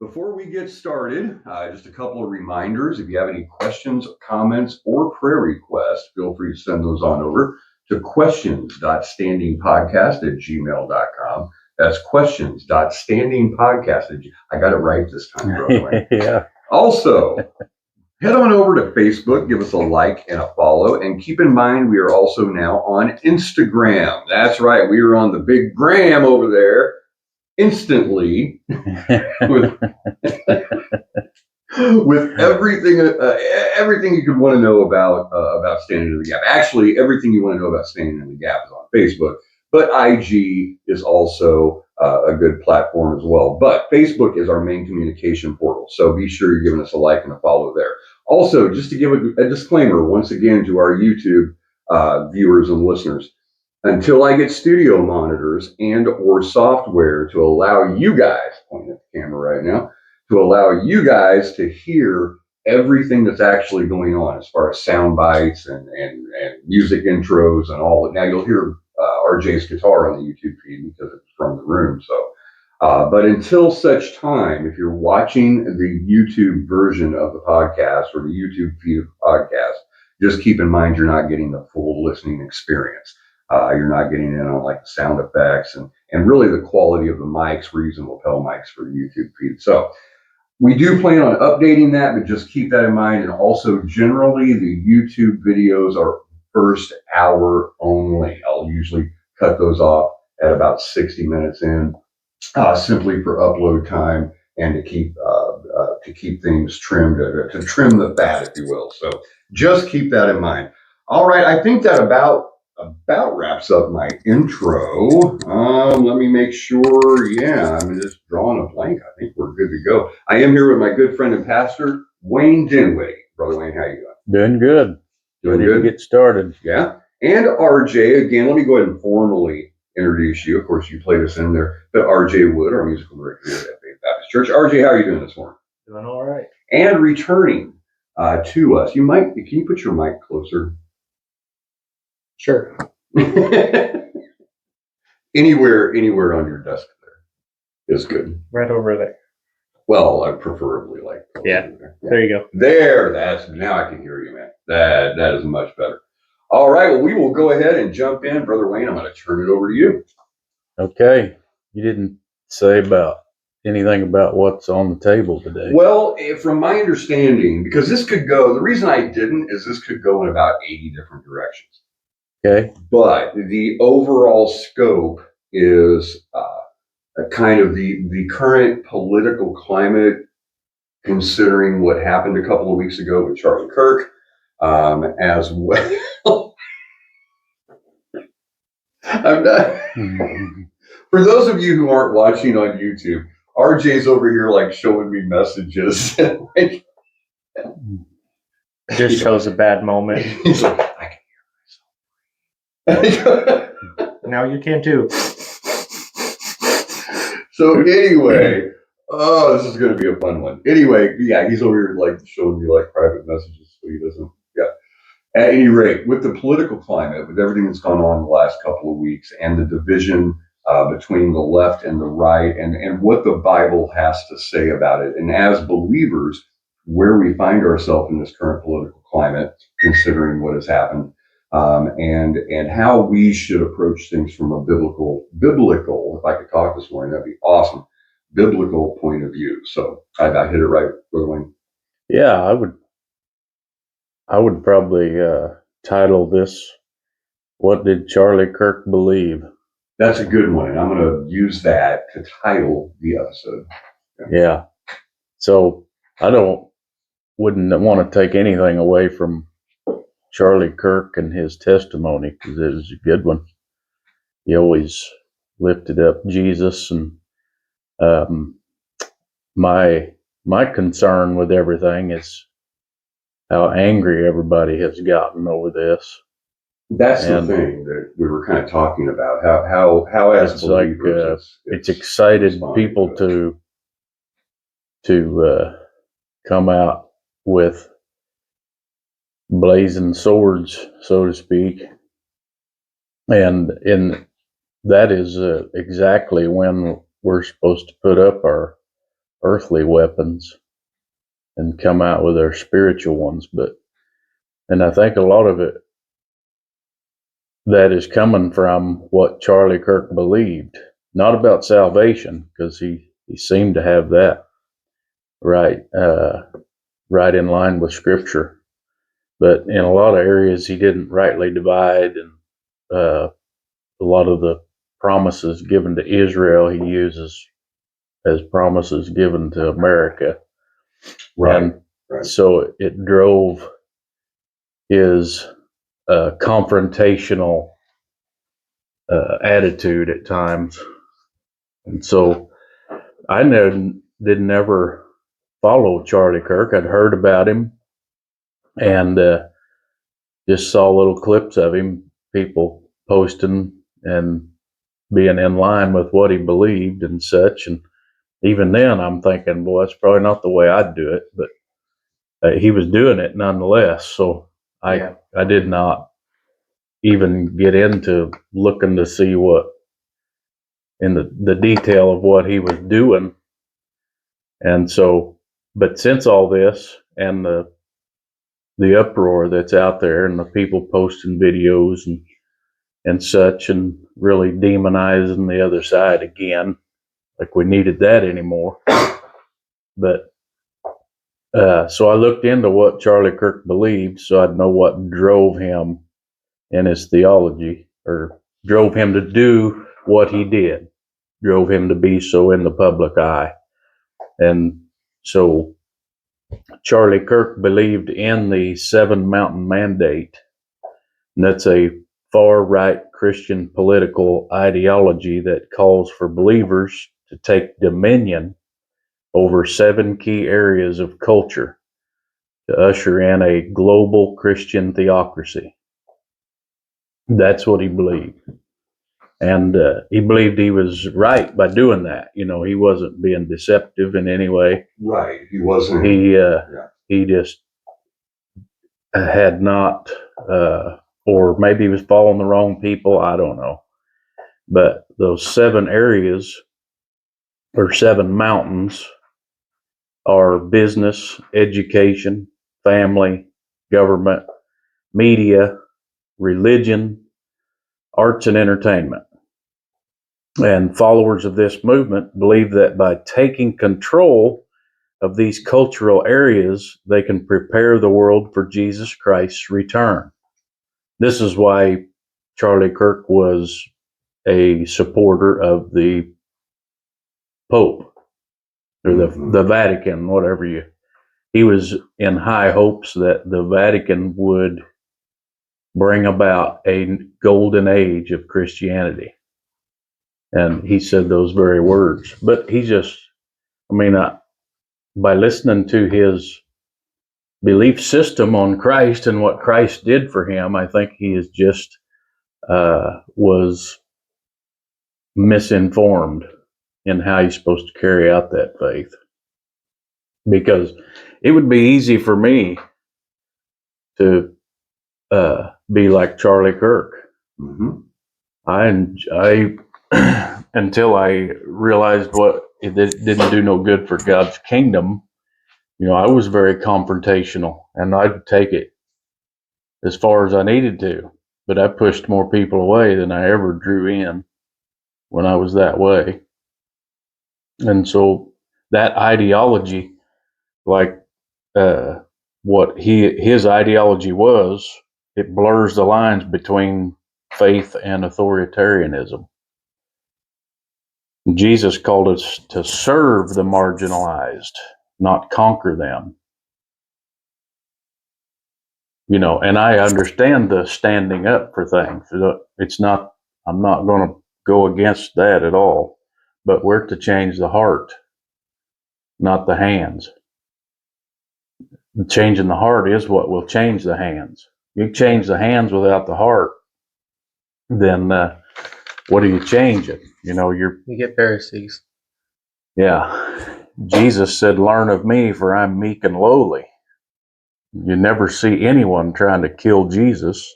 Before we get started, just a couple of reminders. If you have any questions, comments, or prayer requests, feel free to send those on over to questions.standingpodcast@gmail.com. That's questions.standingpodcast. I got it right this time, brother. Yeah. Also, head on over to Facebook, give us a like and a follow, and keep in mind we are also now on Instagram. That's right, we are on the big gram over there instantly with everything you could want to know about Standing in the Gap. Actually, everything you want to know about Standing in the Gap is on Facebook, but IG is also a good platform as well. But Facebook is our main communication portal, so be sure you're giving us a like and a follow there. Also, just to give a disclaimer once again to our YouTube viewers and listeners, until I get studio monitors and or software to allow you guys, pointing at the camera right now, to allow you guys to hear everything that's actually going on as far as sound bites and music intros and all that. Now you'll hear RJ's guitar on the YouTube feed because it's from the room. So, but until such time, if you're watching the YouTube version of the podcast or the YouTube feed of the podcast, just keep in mind you're not getting the full listening experience. You're not getting in on like the sound effects and really the quality of the mics. We're using lapel mics for the YouTube feed. So we do plan on updating that, but just keep that in mind. And also generally the YouTube videos are first hour only. I'll usually cut those off at about 60 minutes in, simply for upload time and to keep things trimmed, to trim the fat, if you will. So just keep that in mind. All right, I think that about wraps up my intro. Let me make sure. Yeah, I'm just drawing a blank. I think we're good to go. I am here with my good friend and pastor, Wayne Dinwiddie. Brother Wayne, how you doing? Doing good. Ready to get started. Yeah. And RJ, again, let me go ahead and formally introduce you. Of course, you played us in there, but RJ Wood, our musical director here at Faith Baptist Church. RJ, how are you doing this morning? Doing all right. And returning to us, can you put your mic closer? Sure. Anywhere on your desk there is good. Right over there. Well, I preferably like. Yeah. There you go. There. Now I can hear you, man. That is much better. All right. Well, we will go ahead and jump in, Brother Wayne. I'm going to turn it over to you. Okay. You didn't say anything about what's on the table today. Well, from my understanding, because the reason I didn't is this could go in about 80 different directions. Okay. But the overall scope is kind of the current political climate, considering what happened a couple of weeks ago with Charlie Kirk, as well. I'm not. For those of you who aren't watching on YouTube, RJ's over here like showing me messages. It just shows a bad moment. He's like, I can hear myself. Now you can too. So anyway, this is going to be a fun one. Anyway, yeah, he's over here like showing me like private messages so he doesn't. Yeah. At any rate, with the political climate, with everything that's gone on in the last couple of weeks and the division between the left and the right and what the Bible has to say about it. And as believers, where we find ourselves in this current political climate, considering what has happened, and how we should approach things from a biblical, if I could talk this morning, that'd be awesome, biblical point of view. So I hit it right, Brother Wayne. Yeah, I would probably title this, "What Did Charlie Kirk Believe?" That's a good one, and I'm going to use that to title the episode. Yeah. So I wouldn't want to take anything away from Charlie Kirk and his testimony, because it was a good one. He always lifted up Jesus, and my concern with everything is how angry everybody has gotten over this. That's the thing that we were kind of talking about. How as believers, it's excited people to come out with blazing swords, so to speak, and that is exactly when we're supposed to put up our earthly weapons and come out with our spiritual ones. And I think a lot of it that is coming from what Charlie Kirk believed, not about salvation, because he seemed to have that right in line with Scripture. But in a lot of areas, he didn't rightly divide, and a lot of the promises given to Israel he uses as promises given to America. Right. And so it drove his confrontational attitude at times. And so I didn't ever follow Charlie Kirk. I'd heard about him and just saw little clips of him, people posting and being in line with what he believed and such. And even then, I'm thinking, well, that's probably not the way I'd do it. But he was doing it nonetheless. So I did not even get into looking to see what in the detail of what he was doing. And so, but since all this and the uproar that's out there and the people posting videos and such and really demonizing the other side again, like we needed that anymore. But so I looked into what Charlie Kirk believed so I'd know what drove him in his theology, or drove him to do what he did, drove him to be so in the public eye. And so Charlie Kirk believed in the 7 Mountain Mandate, and that's a far-right Christian political ideology that calls for believers to take dominion over 7 key areas of culture to usher in a global Christian theocracy. That's what he believed. And he believed he was right by doing that. You know, he wasn't being deceptive in any way. Right. He wasn't. He just had not, or maybe he was following the wrong people. I don't know. But those 7 areas or 7 mountains are business, education, family, government, media, religion, arts, and entertainment. And followers of this movement believe that by taking control of these cultural areas, they can prepare the world for Jesus Christ's return. This is why Charlie Kirk was a supporter of the Pope or the Vatican, whatever he was in high hopes that the Vatican would bring about a golden age of Christianity. And he said those very words. But he just, by listening to his belief system on Christ and what Christ did for him, I think he is just was misinformed in how he's supposed to carry out that faith. Because it would be easy for me to be like Charlie Kirk. Mm-hmm. I until I realized what it didn't do no good for God's kingdom, you know, I was very confrontational, and I'd take it as far as I needed to. But I pushed more people away than I ever drew in when I was that way. And so that ideology, like what his ideology was, it blurs the lines between faith and authoritarianism. Jesus called us to serve the marginalized, not conquer them. You know, and I understand the standing up for things. It's not, I'm not going to go against that at all, but we're to change the heart, not the hands. Changing the heart is what will change the hands. You change the hands without the heart, then what are you changing? You know, you get Pharisees. Yeah. Jesus said, "Learn of me, for I'm meek and lowly." You never see anyone trying to kill Jesus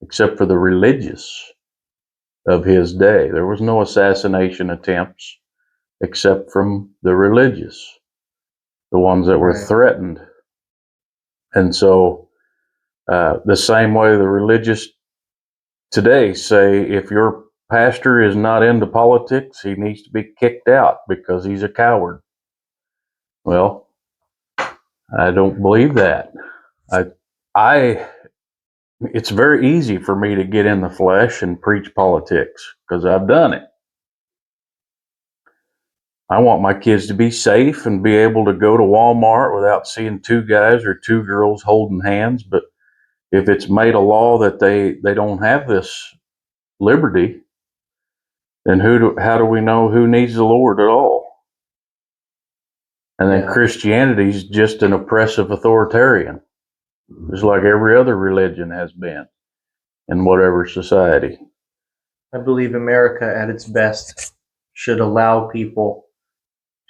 except for the religious of his day. There was no assassination attempts except from the religious. the ones that were Right. threatened. And so the same way the religious today say, if your pastor is not into politics, he needs to be kicked out because he's a coward. Well, I don't believe that. It's very easy for me to get in the flesh and preach politics because I've done it. I want my kids to be safe and be able to go to Walmart without seeing two guys or two girls holding hands. But if it's made a law that they don't have this liberty, then how do we know who needs the Lord at all? And then Yeah. Christianity is just an oppressive authoritarian, just like every other religion has been in whatever society. I believe America at its best should allow people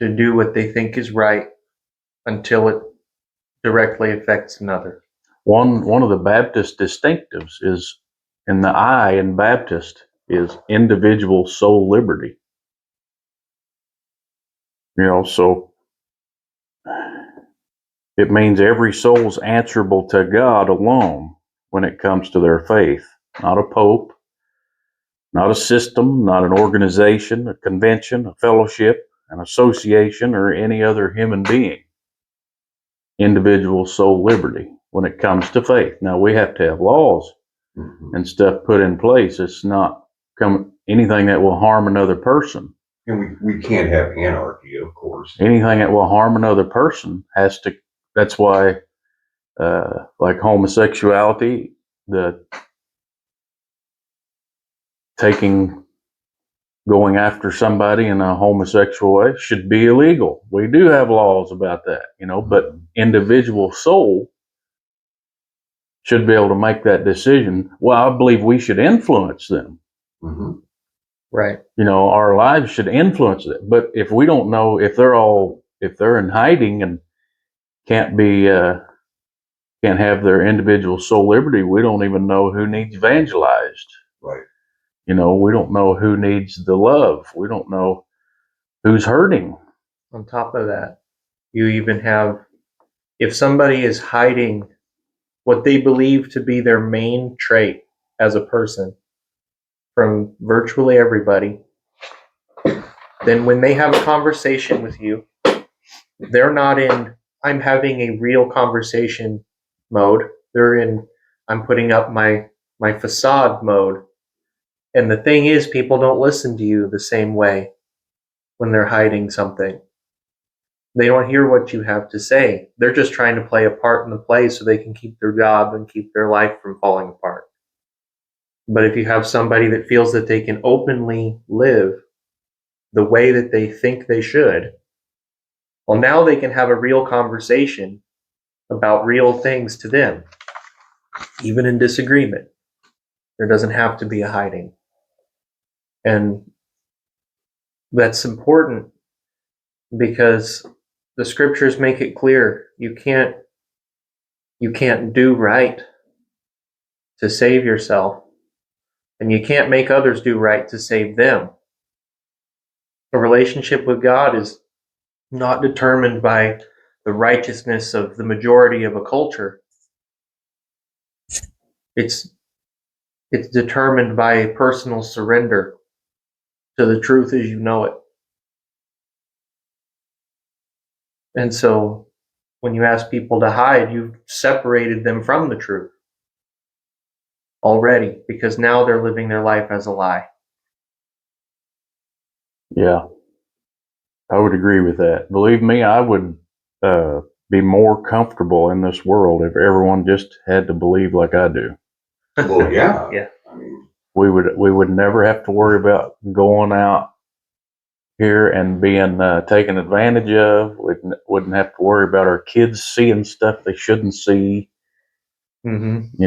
to do what they think is right until it directly affects another. One of the Baptist distinctives is, in the I in Baptist, is individual soul liberty. So it means every soul's answerable to God alone when it comes to their faith, not a pope, not a system, not an organization, a convention, a fellowship, an association, or any other human being. Individual soul liberty when it comes to faith. Now, we have to have laws and stuff put in place. It's not anything that will harm another person. And we can't have anarchy, of course. Anything that will harm another person has to. That's why, like homosexuality, the going after somebody in a homosexual way should be illegal. We do have laws about that, but individual soul should be able to make that decision. Well, I believe we should influence them. Mm-hmm. Right. Our lives should influence it. But if we don't know if they're in hiding and can't have their individual soul liberty, we don't even know who needs evangelized. Right. We don't know who needs the love. We don't know who's hurting. On top of that, you even have, if somebody is hiding what they believe to be their main trait as a person from virtually everybody, then when they have a conversation with you, they're not in, I'm having a real conversation mode. They're in, I'm putting up my facade mode. And the thing is, people don't listen to you the same way when they're hiding something. They don't hear what you have to say. They're just trying to play a part in the play so they can keep their job and keep their life from falling apart. But if you have somebody that feels that they can openly live the way that they think they should, well, now they can have a real conversation about real things to them, even in disagreement. There doesn't have to be a hiding. And that's important because the scriptures make it clear you can't do right to save yourself, and you can't make others do right to save them. A relationship with God is not determined by the righteousness of the majority of a culture. It's determined by a personal surrender to the truth as you know it. And so when you ask people to hide, you've separated them from the truth already, because now they're living their life as a lie. Yeah, I would agree with that. Believe me, I would be more comfortable in this world if everyone just had to believe like I do. Well, yeah. Yeah. I mean, We would never have to worry about going out here and being taken advantage of. We wouldn't have to worry about our kids seeing stuff they shouldn't see. Mm-hmm.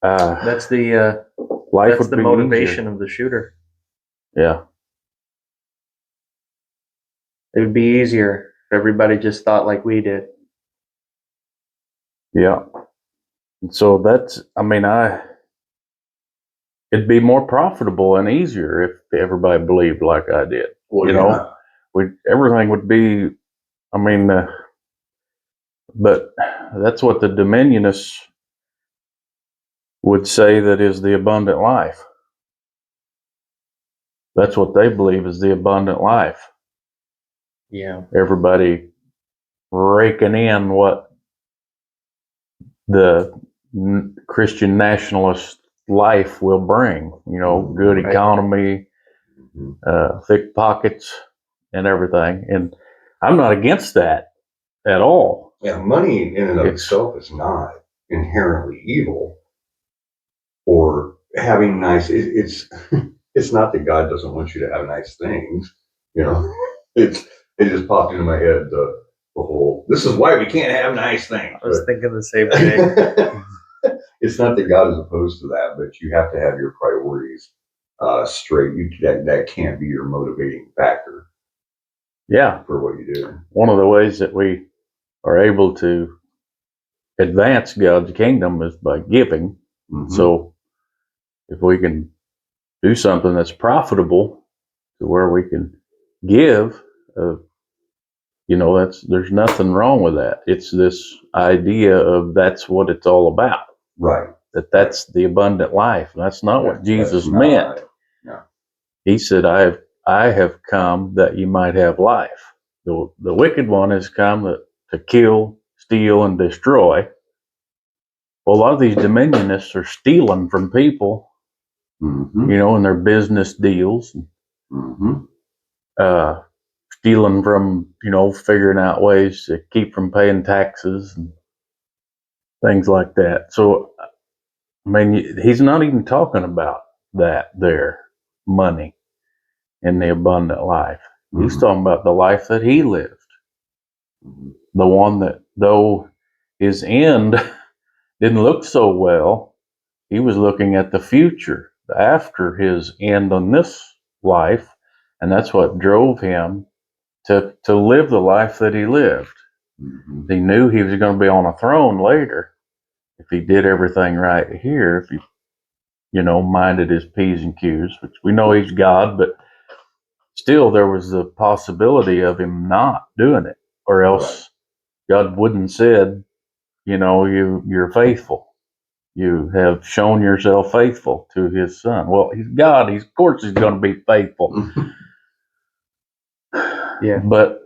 That's That's the life that's would the be motivation easier. of the shooter. Yeah, It would be easier if everybody just thought like we did. yeah. And so it'd be more profitable and easier if everybody believed like I did. well, yeah. Everything would be I mean, but that's what the dominionists would say that is the abundant life. That's what they believe is the abundant life. Yeah. Everybody raking in what the Christian nationalist life will bring, good Right. economy, thick pockets, and everything. And I'm not against that at all. Yeah, money in and of itself is not inherently evil or having nice. It's it's not that God doesn't want you to have nice things. It just popped into my head the whole. This is why we can't have nice things. I was thinking the same thing. It's not that God is opposed to that, but you have to have your priorities straight. That can't be your motivating factor. Yeah, for what you do. One of the ways that we are able to advance God's kingdom is by giving. Mm-hmm. So if we can do something that's profitable to where we can give, there's nothing wrong with that. It's this idea of that's what it's all about. Right. That's the abundant life. That's not what Jesus meant. No. He said, I have come that you might have life. The wicked one has come to kill, steal, and destroy. Well, a lot of these dominionists are stealing from people, mm-hmm. In their business deals. Mm-hmm. Stealing from, figuring out ways to keep from paying taxes and things like that. So, I mean, he's not even talking about that there, money in the abundant life. Mm-hmm. He's talking about the life that he lived. Mm-hmm. The one that, though his end didn't look so well, he was looking at the future after his end on this life, and that's what drove him to live the life that he lived. Mm-hmm. He knew he was going to be on a throne later if he did everything right here, if he, minded his P's and Q's, which we know he's God, but still there was the possibility of him not doing it, or else God wouldn't said, you're faithful. You have shown yourself faithful to his son. Well, he's God. Of course he's going to be faithful. Yeah. But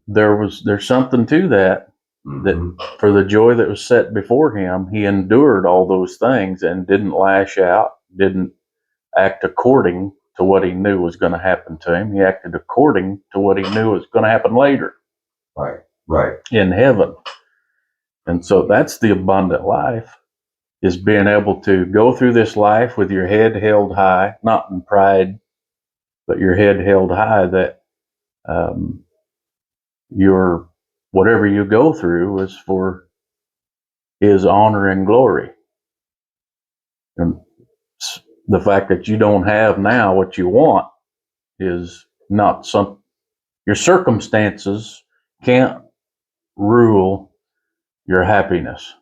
there's something to that, that for the joy that was set before him, he endured all those things and didn't lash out, didn't act according to what he knew was going to happen to him. He acted according to what he knew was going to happen later. Right. In heaven. And so that's the abundant life, is being able to go through this life with your head held high, not in pride, but your head held high, that your whatever you go through is for his honor and glory. And the fact that you don't have now what you want is not your circumstances can't rule your happiness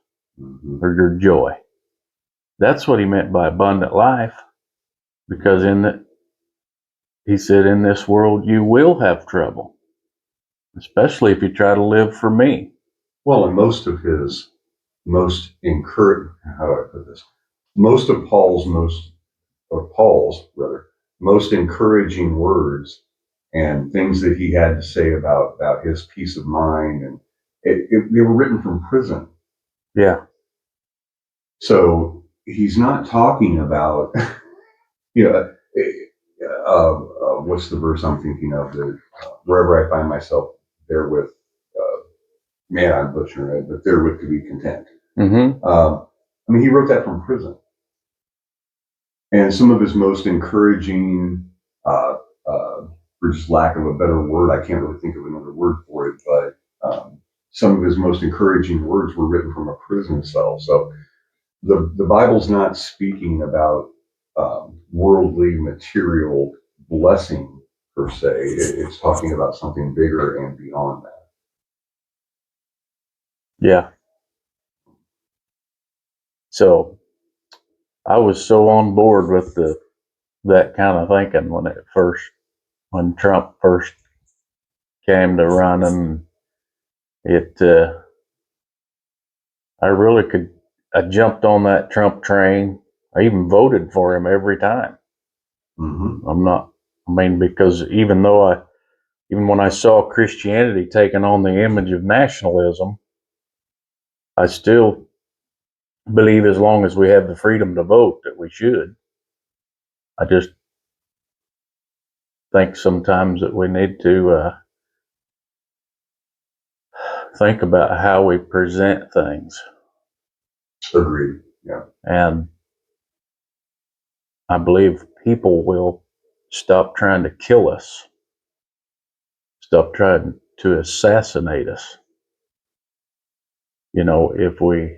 or your joy. That's what he meant by abundant life, because he said, in this world you will have trouble, especially if you try to live for me. Well, and most of his most encouraging, how do I put this? Most of Paul's most encouraging words and things that he had to say about his peace of mind, and they were written from prison. Yeah. So he's not talking about, what's the verse I'm thinking of? Wherever I find myself, therewith, I'm butchering it, but therewith to be content. Mm-hmm. He wrote that from prison. And some of his most encouraging, for just lack of a better word, I can't really think of another word for it, but some of his most encouraging words were written from a prison cell. So the Bible's not speaking about worldly material blessing per se. It's talking about something bigger and beyond that. Yeah. So I was so on board with that kind of thinking when Trump first came to running. I jumped on that Trump train. I even voted for him every time. Because even when I saw Christianity taking on the image of nationalism, I still believe as long as we have the freedom to vote that we should. I just think sometimes that we need to think about how we present things. Agreed. Yeah. And I believe people will stop trying to kill us, stop trying to assassinate us, if we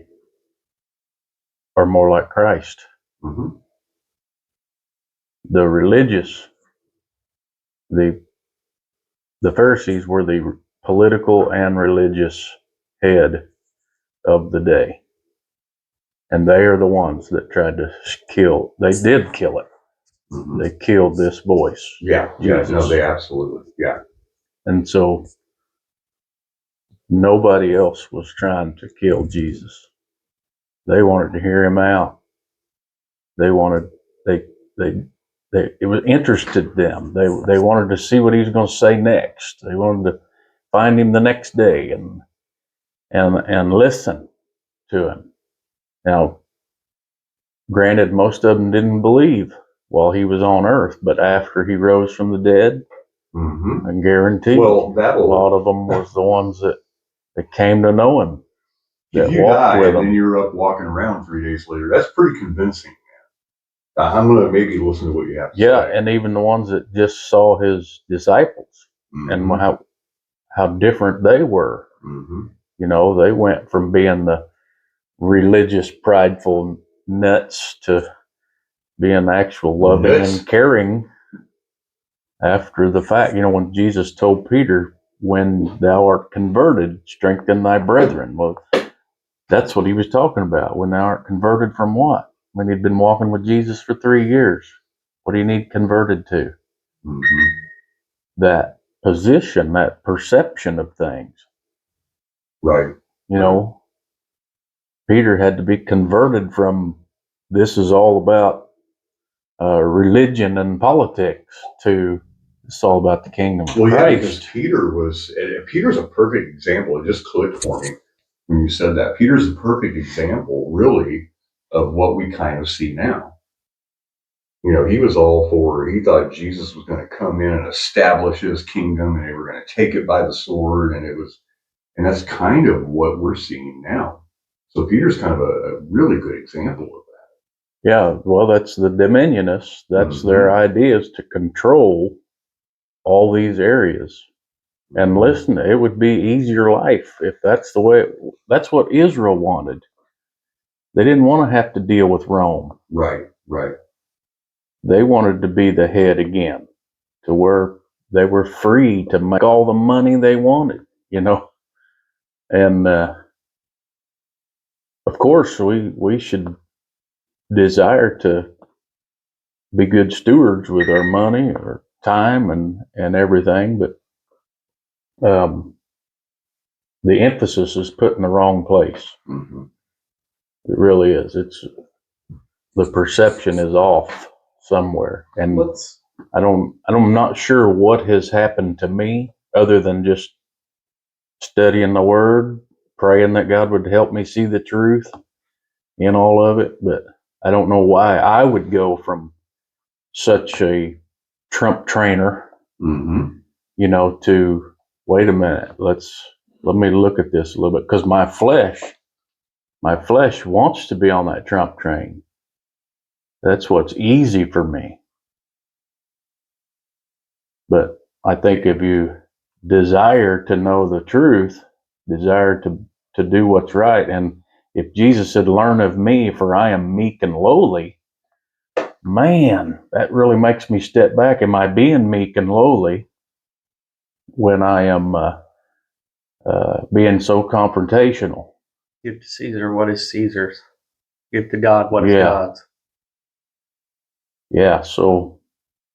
are more like Christ. Mm-hmm. The religious, the Pharisees were the political and religious head of the day. And they are the ones that tried to they did kill it. Mm-hmm. They killed this voice. Yeah. Jesus. Yeah. No, they absolutely. Yeah. And so nobody else was trying to kill Jesus. They wanted to hear him out. It was interested them. They wanted to see what he was going to say next. They wanted to find him the next day and listen to him. Now, granted, most of them didn't believe while he was on earth, but after he rose from the dead, Mm-hmm. I guarantee a lot of them was the ones that came to know him. If you die and then you're up walking around 3 days later, that's pretty convincing, man. I'm going to maybe listen to what you have to say. Yeah, and even the ones that just saw his disciples and how different they were. Mm-hmm. They went from being the religious, prideful nuts to being actual loving and caring after the fact. When Jesus told Peter, when thou art converted, strengthen thy brethren. Well, that's what he was talking about. When thou art converted from what? When he'd been walking with Jesus for 3 years. What do you need converted to? Mm-hmm. That position, that perception of things. Right. Peter had to be converted from this is all about religion and politics to it's all about the kingdom of Christ. Yeah, because Peter's a perfect example. It just clicked for me when you said that. Peter's a perfect example, really, of what we kind of see now. He was all he thought Jesus was going to come in and establish his kingdom and they were going to take it by the sword. And that's kind of what we're seeing now. So Peter's kind of a really good example of that. Yeah, well, that's the dominionists. That's their ideas to control all these areas. And listen, it would be easier life if that's the way. That's what Israel wanted. They didn't want to have to deal with Rome. Right. They wanted to be the head again, to where they were free to make all the money they wanted, And of course, we should desire to be good stewards with our money or time and everything, but the emphasis is put in the wrong place. Mm-hmm. It really is. The perception is off somewhere, and I'm not sure what has happened to me other than just studying the Word, praying that God would help me see the truth in all of it. But I don't know why I would go from such a Trump trainer, to wait a minute, let me look at this a little bit, because my flesh wants to be on that Trump train. That's what's easy for me. But I think if you desire to know the truth, desire to do what's right, and if Jesus said, learn of me, for I am meek and lowly, man, that really makes me step back. Am I being meek and lowly when I am being so confrontational? Give to Caesar what is Caesar's. Give to God what is God's. Yeah, so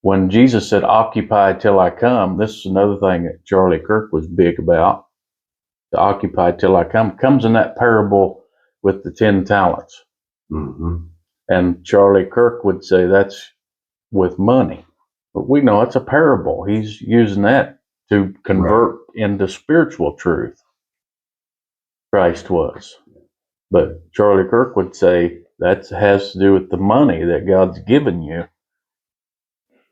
when Jesus said, occupy till I come, this is another thing that Charlie Kirk was big about. to occupy till I come. Comes in that parable with the 10 talents. Mm-hmm. And Charlie Kirk would say that's with money. But we know it's a parable. He's using that to convert into spiritual truth. Christ was. But Charlie Kirk would say that has to do with the money that God's given you.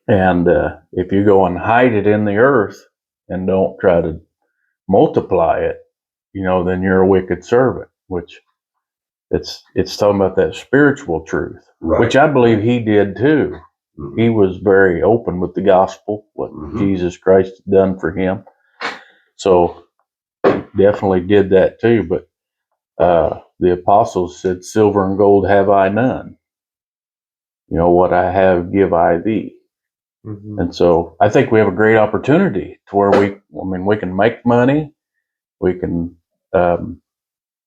And if you go and hide it in the earth and don't try to multiply it, then you're a wicked servant, which it's talking about that spiritual truth, which I believe he did too. Mm-hmm. He was very open with the gospel, what Jesus Christ had done for him. So definitely did that too. But the apostles said, silver and gold have I none. What I have give I thee. Mm-hmm. And so I think we have a great opportunity to where we can make money. We can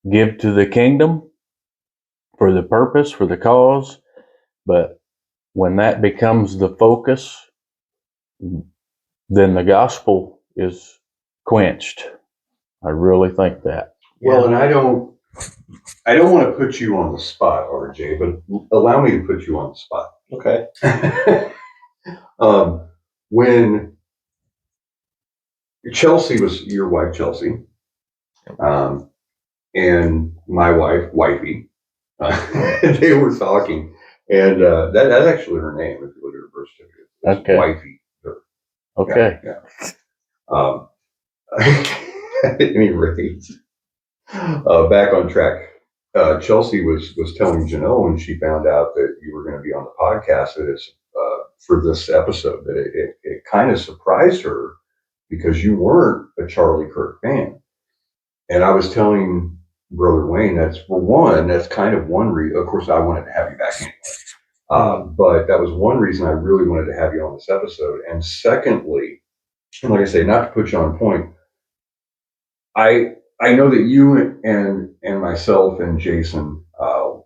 give to the kingdom for the purpose, for the cause. But when that becomes the focus, then the gospel is quenched. I really think that. Well, and I don't want to put you on the spot, RJ, but allow me to put you on the spot. Okay. When Chelsea was your wife, Chelsea, and my wife, Wifey, they were talking, and that's actually her name if you look at her birth certificate. Okay. Wifey. Okay. Yeah. At any rate, back on track. Chelsea was telling Janelle when she found out that you were going to be on the podcast that it's for this episode that it kind of surprised her because you weren't a Charlie Kirk fan. And I was telling Brother Wayne that's kind of one reason. Of course, I wanted to have you back anyway, but that was one reason I really wanted to have you on this episode. And secondly, and like I say, not to put you on point, I know that you and myself and Jason,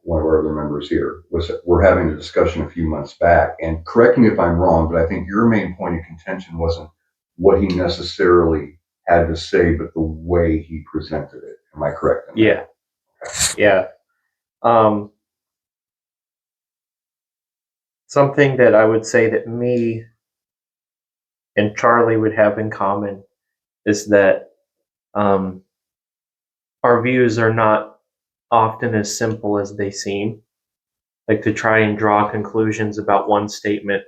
one of our other members here, were having a discussion a few months back. And correct me if I'm wrong, but I think your main point of contention wasn't what he necessarily had to say, but the way he presented it. Am I correct? Yeah. Okay. Yeah. Something that I would say that me and Charlie would have in common is that our views are not often as simple as they seem. Like to try and draw conclusions about one statement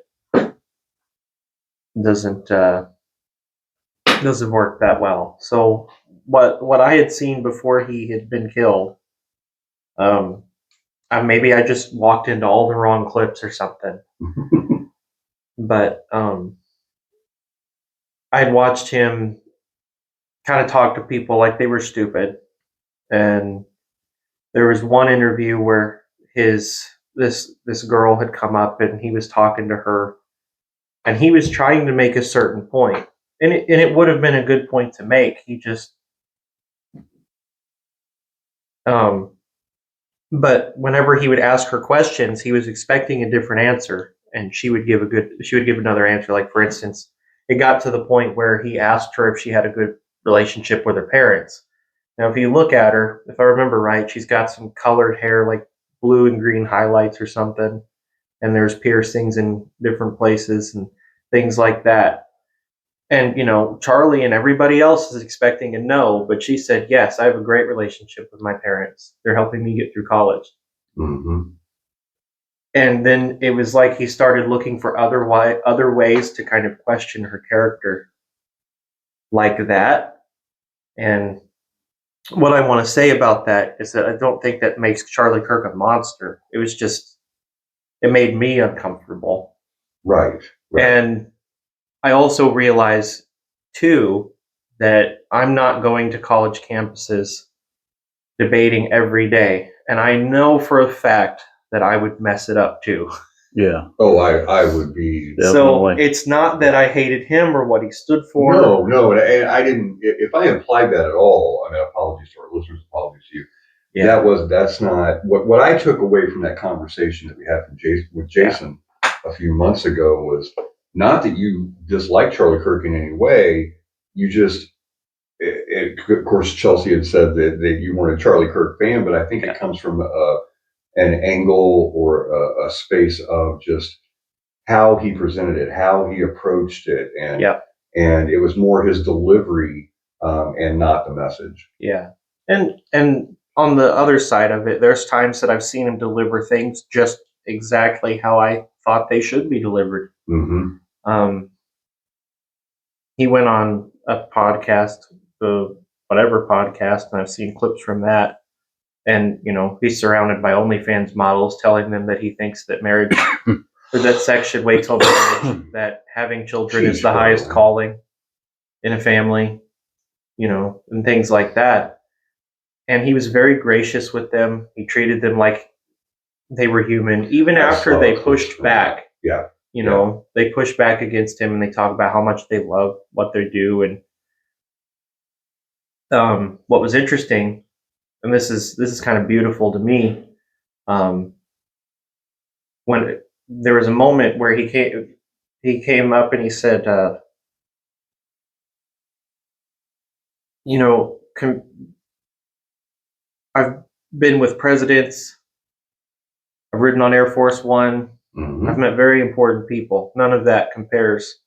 doesn't work that well. So what I had seen before he had been killed, maybe I just walked into all the wrong clips or something. But I'd watched him kind of talk to people like they were stupid. And there was one interview where this girl had come up and he was talking to her and he was trying to make a certain point. And it would have been a good point to make. He just but whenever he would ask her questions, he was expecting a different answer and she would give another answer. Like for instance, it got to the point where he asked her if she had a good relationship with her parents. Now, if you look at her, if I remember right, she's got some colored hair, like blue and green highlights or something. And there's piercings in different places and things like that. And, Charlie and everybody else is expecting a no, but she said, yes, I have a great relationship with my parents. They're helping me get through college. Mm-hmm. And then it was like he started looking for other ways to kind of question her character like that. And what I want to say about that is that I don't think that makes Charlie Kirk a monster. It was just, it made me uncomfortable. Right. And I also realize, too, that I'm not going to college campuses debating every day. And I know for a fact that I would mess it up, too. Yeah. Oh, I would be. Definitely. So it's not that I hated him or what he stood for. No, and I didn't. If I implied that at all, I mean, apologies to our listeners, apologies to you. Yeah. That's not what I took away from that conversation that we had with Jason a few months ago was not that you dislike Charlie Kirk in any way. You just of course, Chelsea had said that you weren't a Charlie Kirk fan, but I think it comes from an angle or a space of just how he presented it, how he approached it, and it was more his delivery and not the message. Yeah. And on the other side of it, there's times that I've seen him deliver things just exactly how I thought they should be delivered. Mm-hmm. He went on a podcast, the whatever podcast, and I've seen clips from that. And, he's surrounded by OnlyFans models telling them that he thinks that marriage or that sex should wait till marriage, that having children is the highest calling in a family, and things like that. And he was very gracious with them. He treated them like they were human, even after they pushed back. Yeah. They push back against him and they talk about how much they love what they do. And what was interesting, and this is kind of beautiful to me, when there was a moment where he came up and he said, I've been with presidents, I've ridden on Air Force One, Mm-hmm. I've met very important people. None of that compares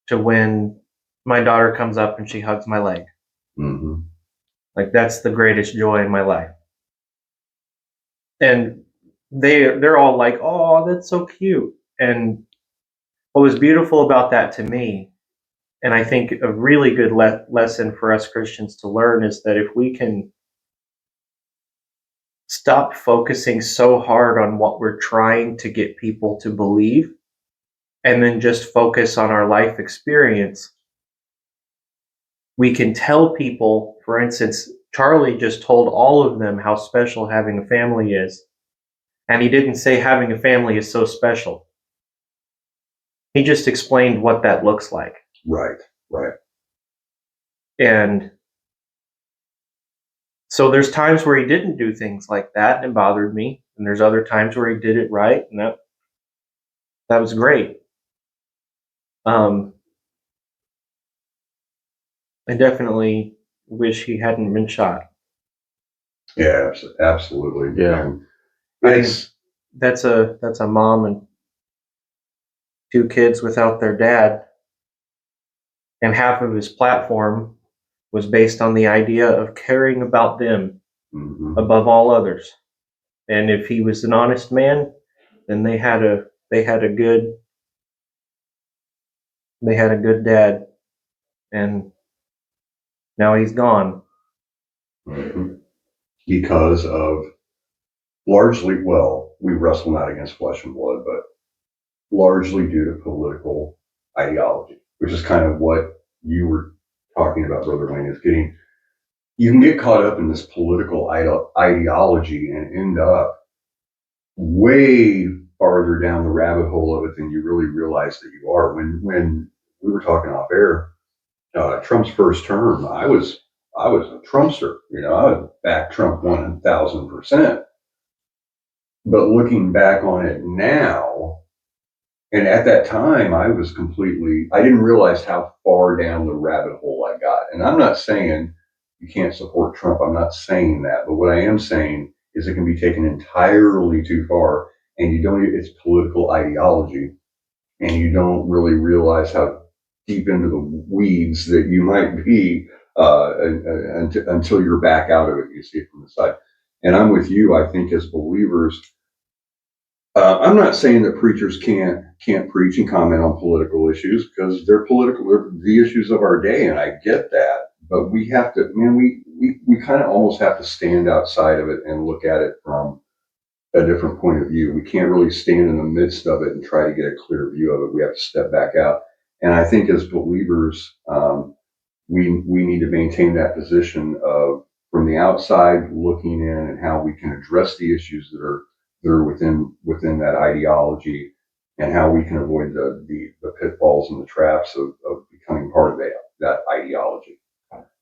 to when my daughter comes up and she hugs my leg. Mm-hmm. Like, that's the greatest joy in my life. And they're all like, oh, that's so cute. And what was beautiful about that to me, and I think a really good lesson for us Christians to learn, is that if we can stop focusing so hard on what we're trying to get people to believe, and then just focus on our life experience, we can tell people, for instance, Charlie just told all of them how special having a family is. And he didn't say having a family is so special. He just explained what that looks like. Right. And so there's times where he didn't do things like that and it bothered me. And there's other times where he did it right, and that was great. I definitely wish he hadn't been shot. Yeah, absolutely. Yeah. That's a mom and 2 kids without their dad, and half of his platform was based on the idea of caring about them Mm-hmm. above all others. And if he was an honest man, then they had a good dad, and now he's gone. Mm-hmm. Because of largely, we wrestle not against flesh and blood, but largely due to political ideology, which is kind of what you were talking about, Brother Wayne, is you can get caught up in this political ideology and end up way farther down the rabbit hole of it than you really realize that you are. When we were talking off air, Trump's first term, I was a Trumpster. I would back Trump 1,000%. But looking back on it now, and at that time, I didn't realize how far down the rabbit hole I got. And I'm not saying you can't support Trump. I'm not saying that. But what I am saying is it can be taken entirely too far, and it's political ideology, and you don't really realize how deep into the weeds that you might be until you're back out of it. You see it from the side. And I'm with you. I think as believers, I'm not saying that preachers can't preach and comment on political issues, because they're the issues of our day, and I get that. But we have to, we kind of almost have to stand outside of it and look at it from a different point of view. We can't really stand in the midst of it and try to get a clear view of it. We have to step back out. And I think as believers, we need to maintain that position of, from the outside looking in, and how we can address the issues that are within that ideology, and how we can avoid the pitfalls and the traps of becoming part of that ideology.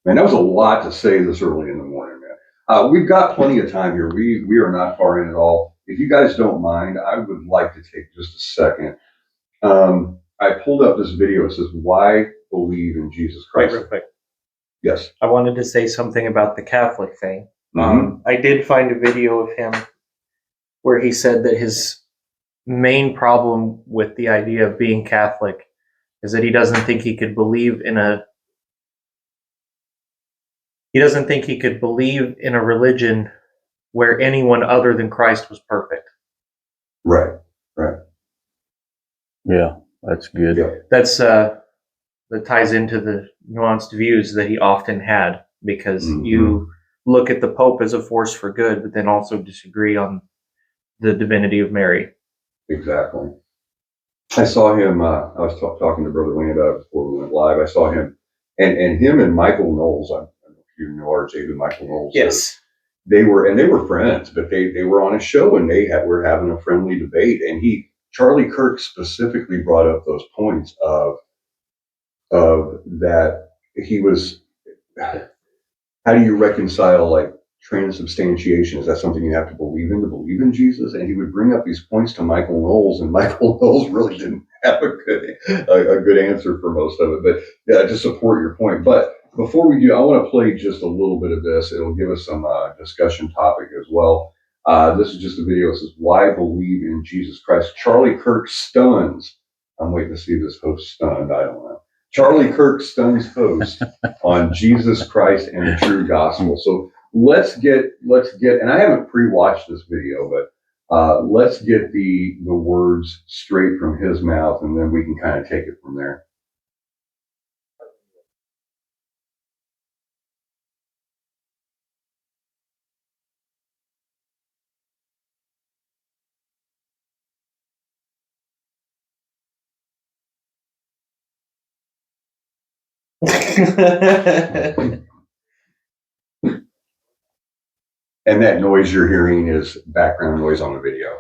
Man, that was a lot to say this early in the morning, man. We've got plenty of time here. We are not far in at all. If you guys don't mind, I would like to take just a second. I pulled up this video. It says, "Why believe in Jesus Christ?" Wait, real quick. Yes. I wanted to say something about the Catholic thing. Mhm. I did find a video of him where he said that his main problem with the idea of being Catholic is that he doesn't think he could believe in a religion where anyone other than Christ was perfect. Right. Right. Yeah, that's good. Yeah. That's that ties into the nuanced views that he often had, because you look at the Pope as a force for good, but then also disagree on the divinity of Mary. Exactly. I saw him. I was talking to Brother Wayne about it before we went live. I saw him, and him and Michael Knowles. I don't know if you know RJ, who Michael Knowles is. Yes. They were friends, but they were on a show and were having a friendly debate. And Charlie Kirk specifically brought up those points of that he was. How do you reconcile like transubstantiation? Is that something you have to believe in Jesus? And he would bring up these points to Michael Knowles, and Michael Knowles really didn't have a good answer for most of it. But yeah, to support your point. But before we do, I want to play just a little bit of this. It'll give us some discussion topic as well. This is just a video. It says, "Why believe in Jesus Christ?" Charlie Kirk stuns. I'm waiting to see this host stunned. I don't know. Charlie Kirk stuns host on Jesus Christ and the true gospel. So let's get, and I haven't pre-watched this video, but let's get the words straight from his mouth, and then we can kind of take it from there. And that noise you're hearing is background noise on the video.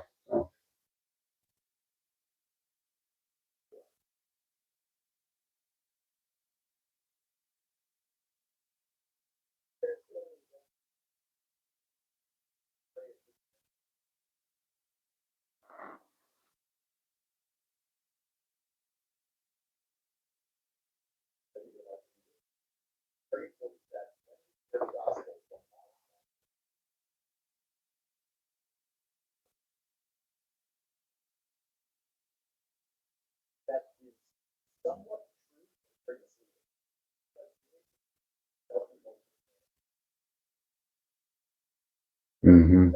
Mm-hmm.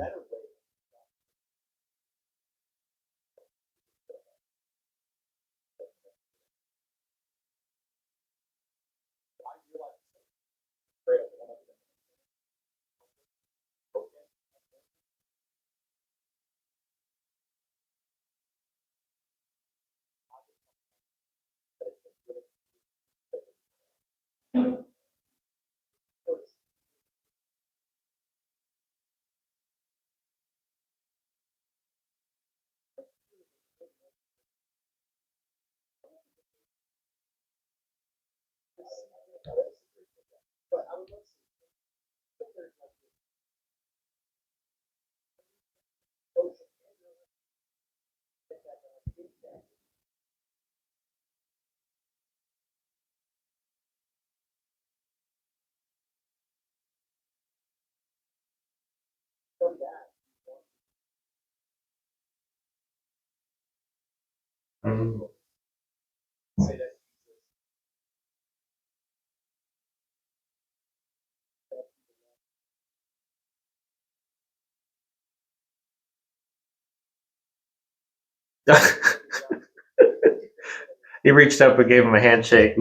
He reached up and gave him a handshake.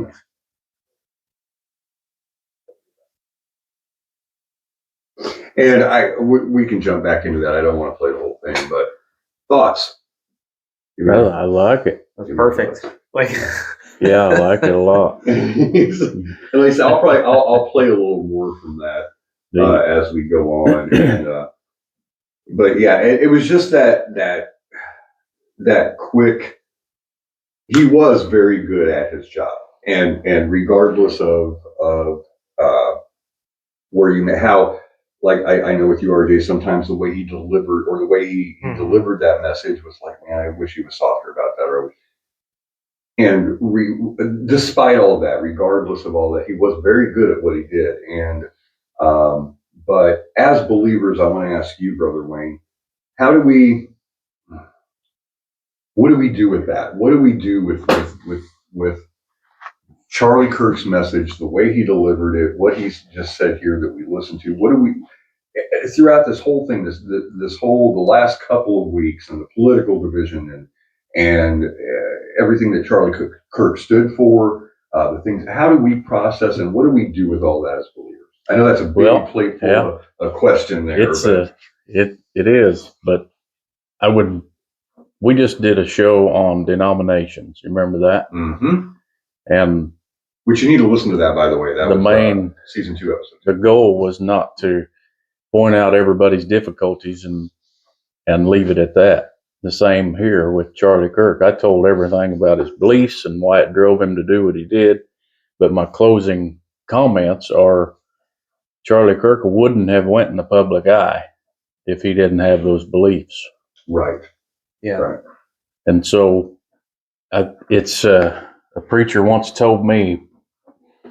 And we can jump back into that. I don't want to play the whole thing, but thoughts. Well, I like it. That's perfect. Like, Yeah, I like it a lot. And like I said, I'll play a little more from that as we go on. And but yeah, it was just that quick. He was very good at his job, and regardless of where you met, how, like I know with you, RJ, sometimes the way he delivered, or the way he delivered that message was like, man, I wish he was softer about that. Or And despite all of that, regardless of all that, he was very good at what he did. And but as believers, I want to ask you, Brother Wayne, what do we do with that? What do we do with Charlie Kirk's message, the way he delivered it, what he's just said here that we listened to? What do we throughout this whole thing, the last couple of weeks, and the political division and everything that Charlie Kirk stood for, the things. How do we process and what do we do with all that as believers? I know that's a big plate full of a question there. It is, but we just did a show on denominations. You remember that? Mm-hmm. And which you need to listen to that, by the way. That the was main season 2 episode. The goal was not to point out everybody's difficulties and leave it at that. The same here with Charlie Kirk. I told everything about his beliefs and why it drove him to do what he did. But my closing comments are Charlie Kirk wouldn't have went in the public eye if he didn't have those beliefs. Right. Yeah. Right. And so a preacher once told me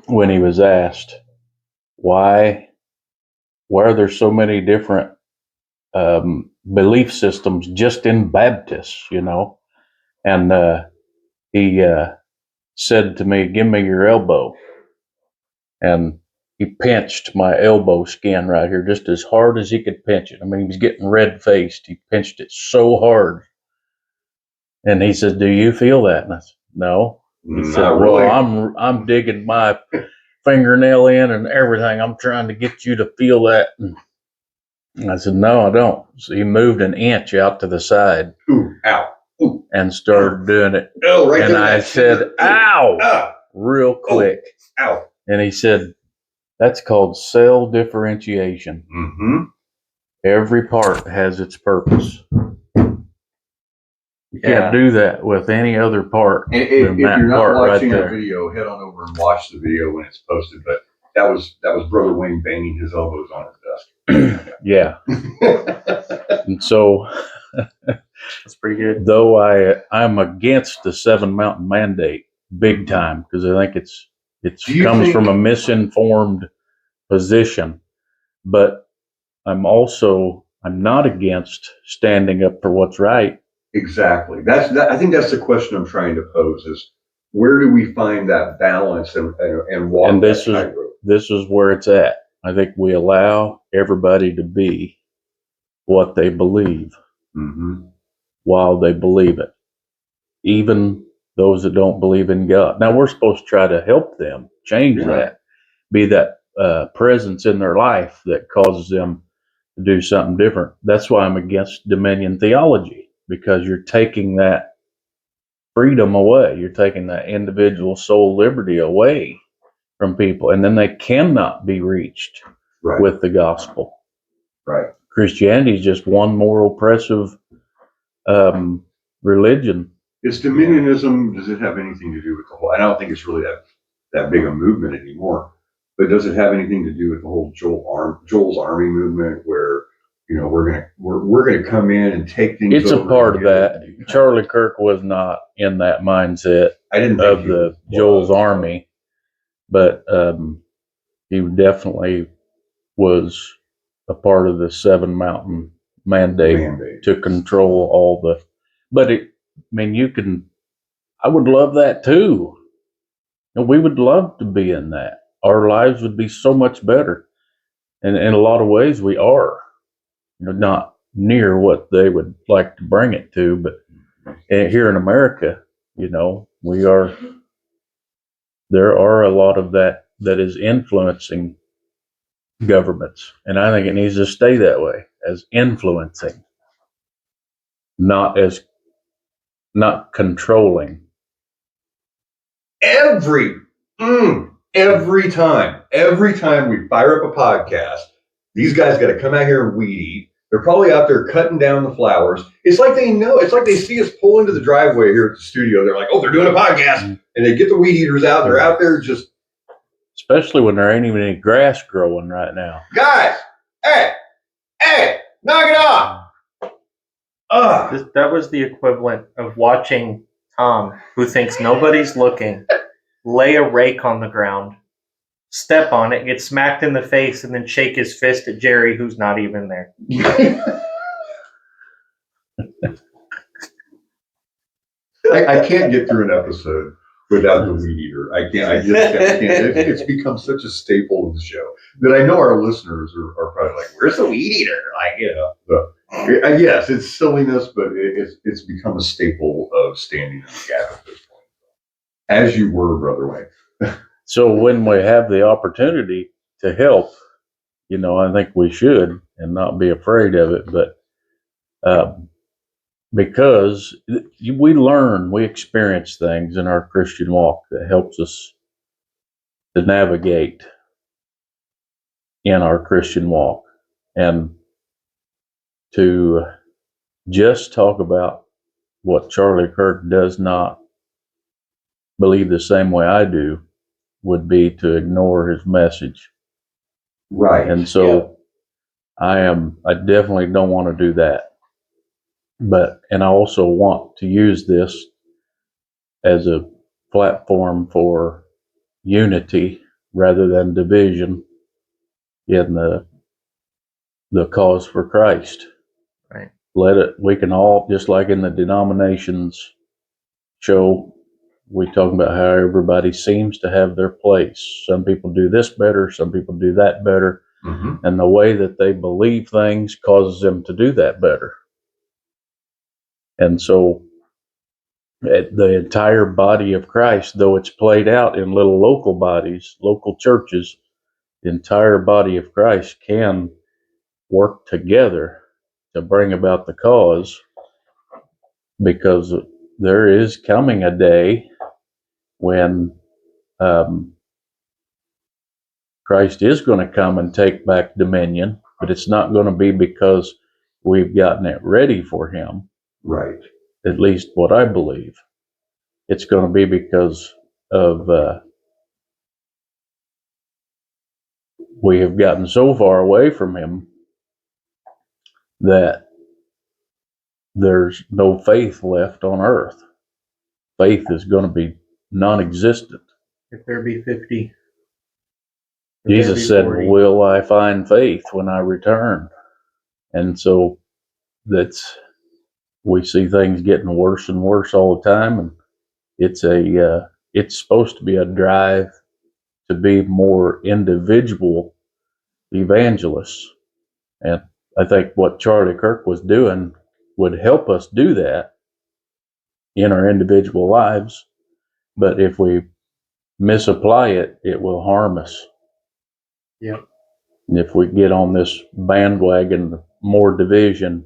when he was asked, why are there so many different belief systems just in Baptists, And he said to me, give me your elbow. And he pinched my elbow skin right here just as hard as he could pinch it. I mean, he was getting red-faced. He pinched it so hard. And he said, do you feel that? And I said, no. He said, well, really. I'm digging my fingernail in and everything. I'm trying to get you to feel that. And I said, no, I don't. So he moved an inch out to the side. Ooh, ow. Ooh. And started doing it. Oh, right. And I said, ow, real quick. Ow. And he said, that's called cell differentiation. Mm-hmm. Every part has its purpose. You can't do that with any other part. If you're not watching our video, head on over and watch the video when it's posted. But that was Brother Wayne banging his elbows on his desk. Yeah. And so that's pretty good. Though I'm against the 7 Mountain Mandate big time, because I think it comes from a misinformed position. But I'm not against standing up for what's right. Exactly. I think that's the question I'm trying to pose is where do we find that balance and walk and that tightrope? This is where it's at. I think we allow everybody to be what they believe while they believe it. Even those that don't believe in God. Now we're supposed to try to help them change that, be that presence in their life that causes them to do something different. That's why I'm against dominion theology, because you're taking that freedom away. You're taking that individual soul liberty away from people, and then they cannot be reached with the gospel. Right. Christianity is just one more oppressive religion. Is dominionism, does it have anything to do with the whole, I don't think it's really that big a movement anymore, but does it have anything to do with the whole Joel's Army movement where, we're gonna come in and take things It's over? A part of that. Charlie Kirk was not in that mindset of the Joel's Army, but he definitely was a part of the 7 Mountain Mandate to control all the, but I would love that too. And we would love to be in that. Our lives would be so much better. And in a lot of ways we are, not near what they would like to bring it to, but here in America, we are, there are a lot of that is influencing governments. And I think it needs to stay that way, as influencing, not controlling. Every time we fire up a podcast, these guys got to come out here and weed eat. They're probably out there cutting down the flowers. It's like they know. It's like they see us pull into the driveway here at the studio. They're like, oh, they're doing a podcast. And they get the weed eaters out. They're out there just. Especially when there ain't even any grass growing right now. Guys, hey, knock it off. That was the equivalent of watching Tom, who thinks nobody's looking, lay a rake on the ground, step on it, get smacked in the face, and then shake his fist at Jerry, who's not even there. I can't get through an episode without the weed eater. I can't. I just can't. It's become such a staple of the show that I know our listeners are probably like, "Where's the weed eater?" Like, yes, it's silliness, but it's become a staple of standing in the gap at this point. As you were, Brother Wayne. So when we have the opportunity to help, I think we should and not be afraid of it. But because we learn, we experience things in our Christian walk that helps us to navigate in our Christian walk. And to just talk about what Charlie Kirk does not believe the same way I do would be to ignore his message. Right. And so I definitely don't want to do that. And I also want to use this as a platform for unity rather than division in the cause for Christ. Right. We can all, just like in the denominations show, we talk about how everybody seems to have their place. Some people do this better, some people do that better. Mm-hmm. And the way that they believe things causes them to do that better. And so the entire body of Christ, though it's played out in little local bodies, local churches, the entire body of Christ can work together to bring about the cause, because there is coming a day when Christ is going to come and take back dominion, but it's not going to be because we've gotten it ready for him. Right. At least what I believe. It's going to be because of we have gotten so far away from him that there's no faith left on earth. Faith is going to be non-existent. If there be 50. Jesus said, "Will I find faith when I return?" And so we see things getting worse and worse all the time, and it's supposed to be a drive to be more individual evangelists. And I think what Charlie Kirk was doing would help us do that in our individual lives. But if we misapply it, it will harm us. Yep. And if we get on this bandwagon, more division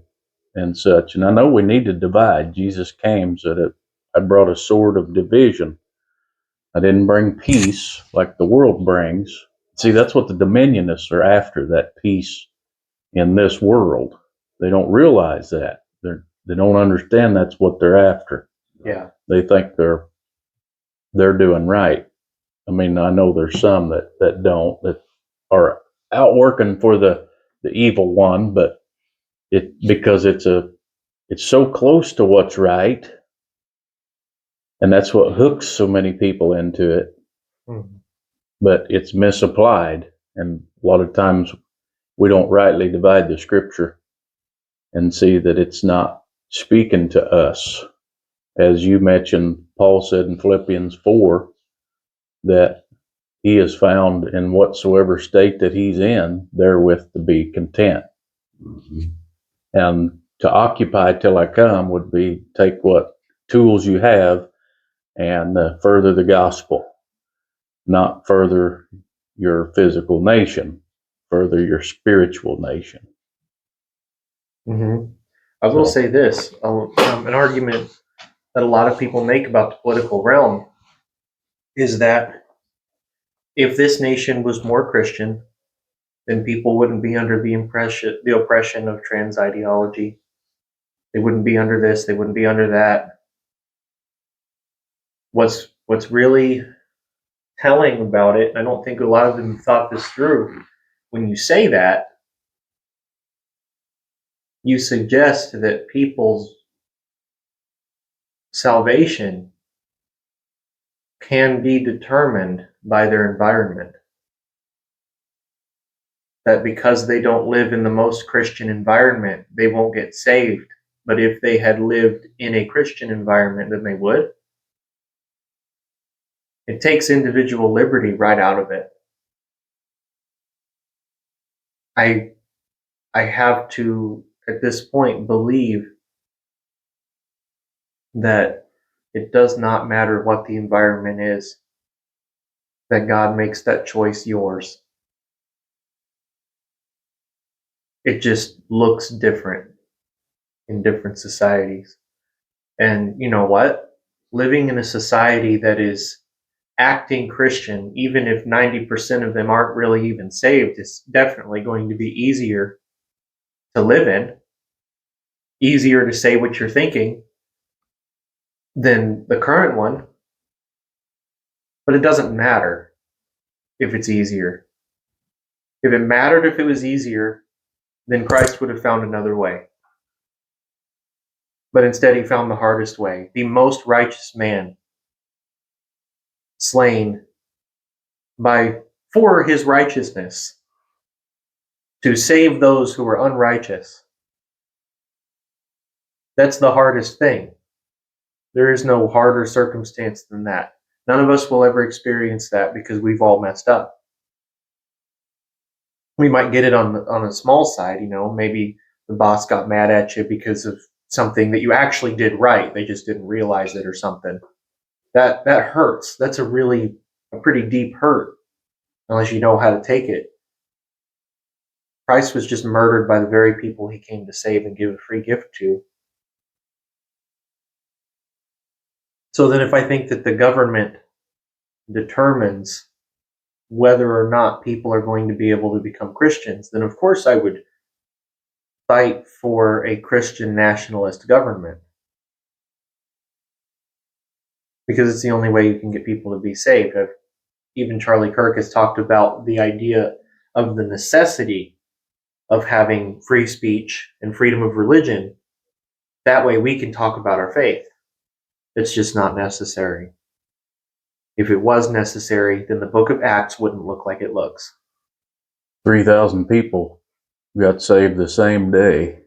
and such. And I know we need to divide. Jesus came so that I brought a sword of division. I didn't bring peace like the world brings. See, that's what the dominionists are after, that peace in this world. They don't realize that. They don't understand that's what they're after. Yeah. They think they're doing right. I mean, I know there's some that don't, that are out working for the evil one, but because it's so close to what's right, and that's what hooks so many people into it. Mm-hmm. But it's misapplied, and a lot of times we don't rightly divide the scripture and see that it's not speaking to us. As you mentioned, Paul said in Philippians 4 that he is found in whatsoever state that he's in, therewith to be content. Mm-hmm. And to occupy till I come would be take what tools you have and further the gospel, not further your physical nation, further your spiritual nation. Mm-hmm. I will say this, an argument that a lot of people make about the political realm is that if this nation was more Christian, then people wouldn't be under the oppression of trans ideology. They wouldn't be under this, they wouldn't be under that. What's really telling about it, and I don't think a lot of them thought this through, when you say that, you suggest that people's salvation can be determined by their environment. That because they don't live in the most Christian environment, they won't get saved. But if they had lived in a Christian environment, then they would. It takes individual liberty right out of it. I have to, at this point, believe that it does not matter what the environment is, that God makes that choice yours. It just looks different in different societies. And you know what? Living in a society that is acting Christian, even if 90% of them aren't really even saved, is definitely going to be easier to live in, easier to say what you're thinking than the current one. But it doesn't matter if it's easier. If it mattered if it was easier, then Christ would have found another way. But instead he found the hardest way. The most righteous man slain for his righteousness to save those who were unrighteous. That's the hardest thing. There is no harder circumstance than that. None of us will ever experience that because we've all messed up. We might get it on a small side, maybe the boss got mad at you because of something that you actually did right. They just didn't realize it or something. That hurts. That's a pretty deep hurt, unless you know how to take it. Christ was just murdered by the very people he came to save and give a free gift to. So then if I think that the government determines whether or not people are going to be able to become Christians, then of course I would fight for a Christian nationalist government. Because it's the only way you can get people to be saved. Even Charlie Kirk has talked about the idea of the necessity of having free speech and freedom of religion. That way we can talk about our faith. It's just not necessary. If it was necessary, then the book of Acts wouldn't look like it looks. 3,000 people got saved the same day,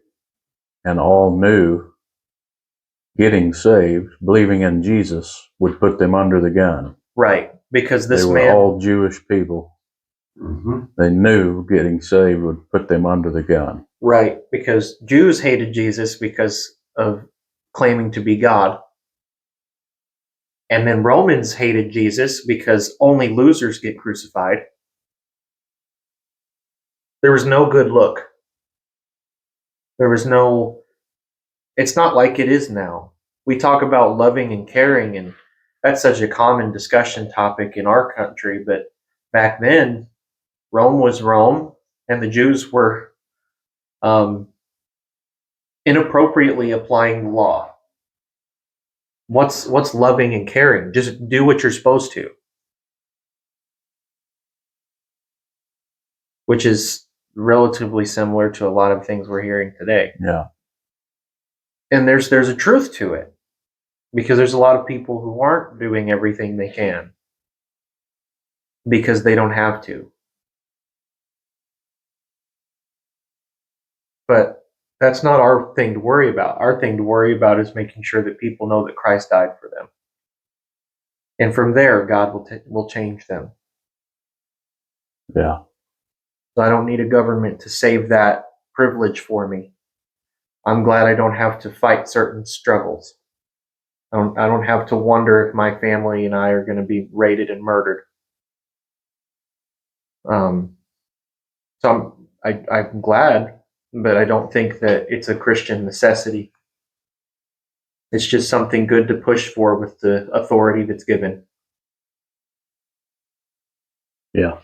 and all knew getting saved, believing in Jesus, would put them under the gun. Right, because they were all Jewish people. Mm-hmm. They knew getting saved would put them under the gun. Right, because Jews hated Jesus because of claiming to be God. And then Romans hated Jesus because only losers get crucified. There was no good look. It's not like it is now. We talk about loving and caring, and that's such a common discussion topic in our country. But back then, Rome was Rome, and the Jews were inappropriately applying the law. What's loving and caring? Just do what you're supposed to. Which is relatively similar to a lot of things we're hearing today. Yeah. And there's a truth to it. Because there's a lot of people who aren't doing everything they can. Because they don't have to. But that's not our thing to worry about. Our thing to worry about is making sure that people know that Christ died for them. And from there, God will change them. Yeah. So I don't need a government to save that privilege for me. I'm glad I don't have to fight certain struggles. I don't have to wonder if my family and I are going to be raided and murdered. So I'm glad, but I don't think that it's a Christian necessity. It's just something good to push for with the authority that's given. Yeah,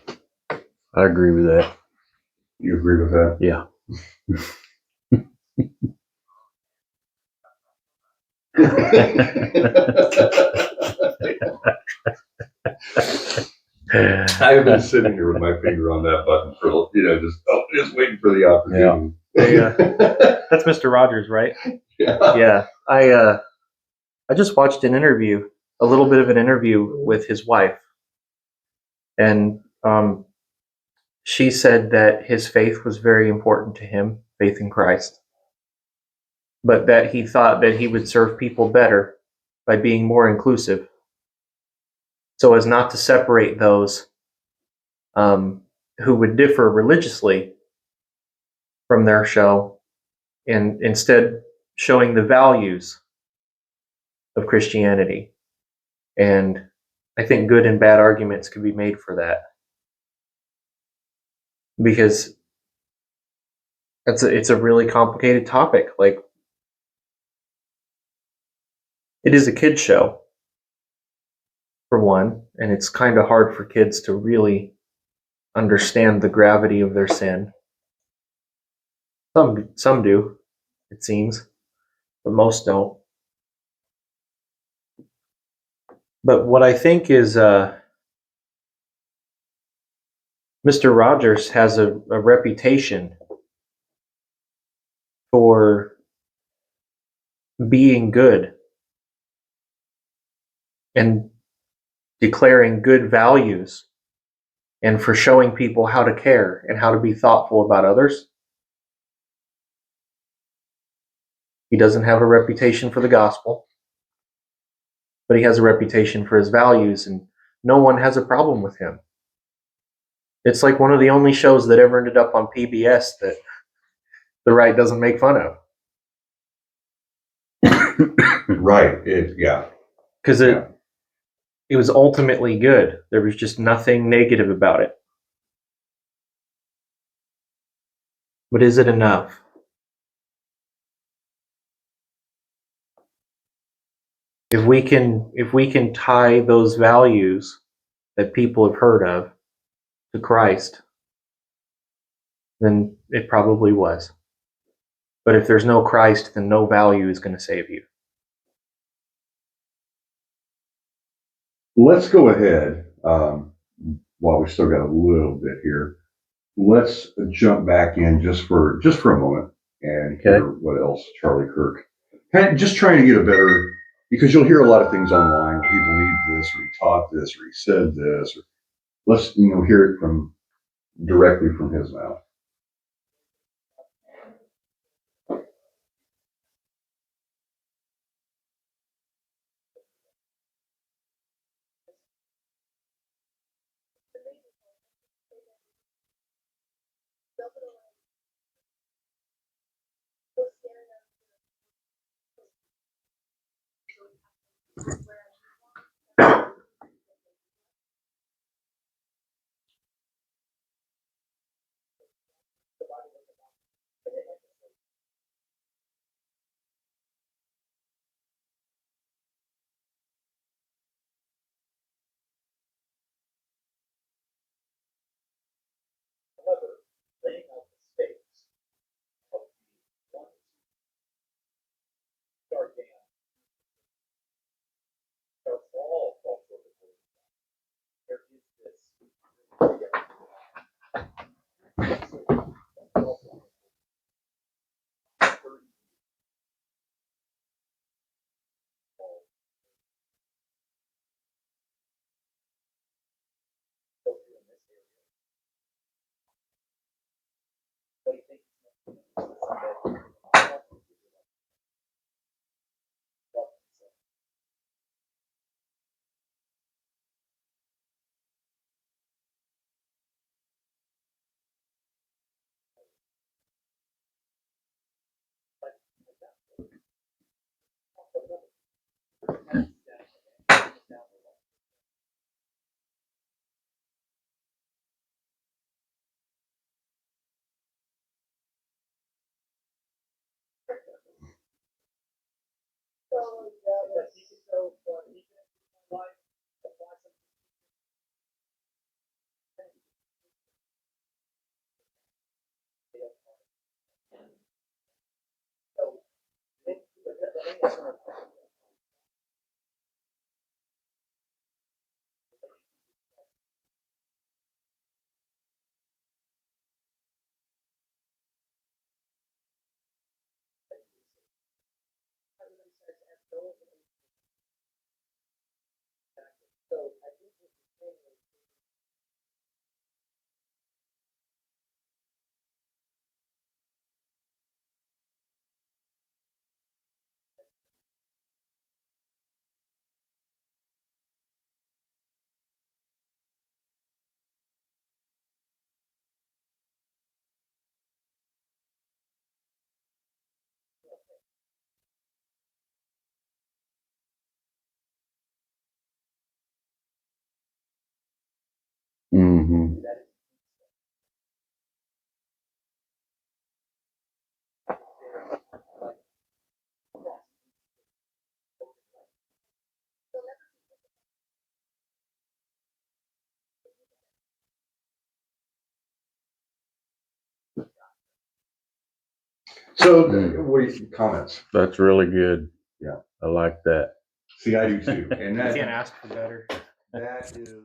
I agree with that. You agree with that? Yeah. I've been sitting here with my finger on that button for just waiting for the opportunity. Yeah. That's Mr. Rogers, right? Yeah. Yeah. I just watched a little bit of an interview with his wife, and she said that his faith was very important to him, faith in Christ, but that he thought that he would serve people better by being more inclusive, so as not to separate those who would differ religiously from their show, and instead showing the values of Christianity. And I think good and bad arguments could be made for that, because it's a really complicated topic. Like, it is a kid's show, for one, and it's kind of hard for kids to really understand the gravity of their sin. Some do, it seems, but most don't. But what I think is Mr. Rogers has a reputation for being good and declaring good values, and for showing people how to care and how to be thoughtful about others. He doesn't have a reputation for the gospel, but he has a reputation for his values, and no one has a problem with him. It's like one of the only shows that ever ended up on PBS that the right doesn't make fun of. Right. Because it was ultimately good. There was just nothing negative about it. But is it enough? If we can tie those values that people have heard of to Christ, then it probably was. But if there's no Christ, then no value is going to save you. Let's go ahead, while we still got a little bit here. Let's jump back in just for a moment and hear what else Charlie Kirk. Just trying to get a better, because you'll hear a lot of things online. He believed this, or he taught this, or he said this. Or let's hear it directly from his mouth. Mm-hmm. So, what are your comments? That's really good. Yeah. I like that. See, I do too. And You that, can't ask for better. that is.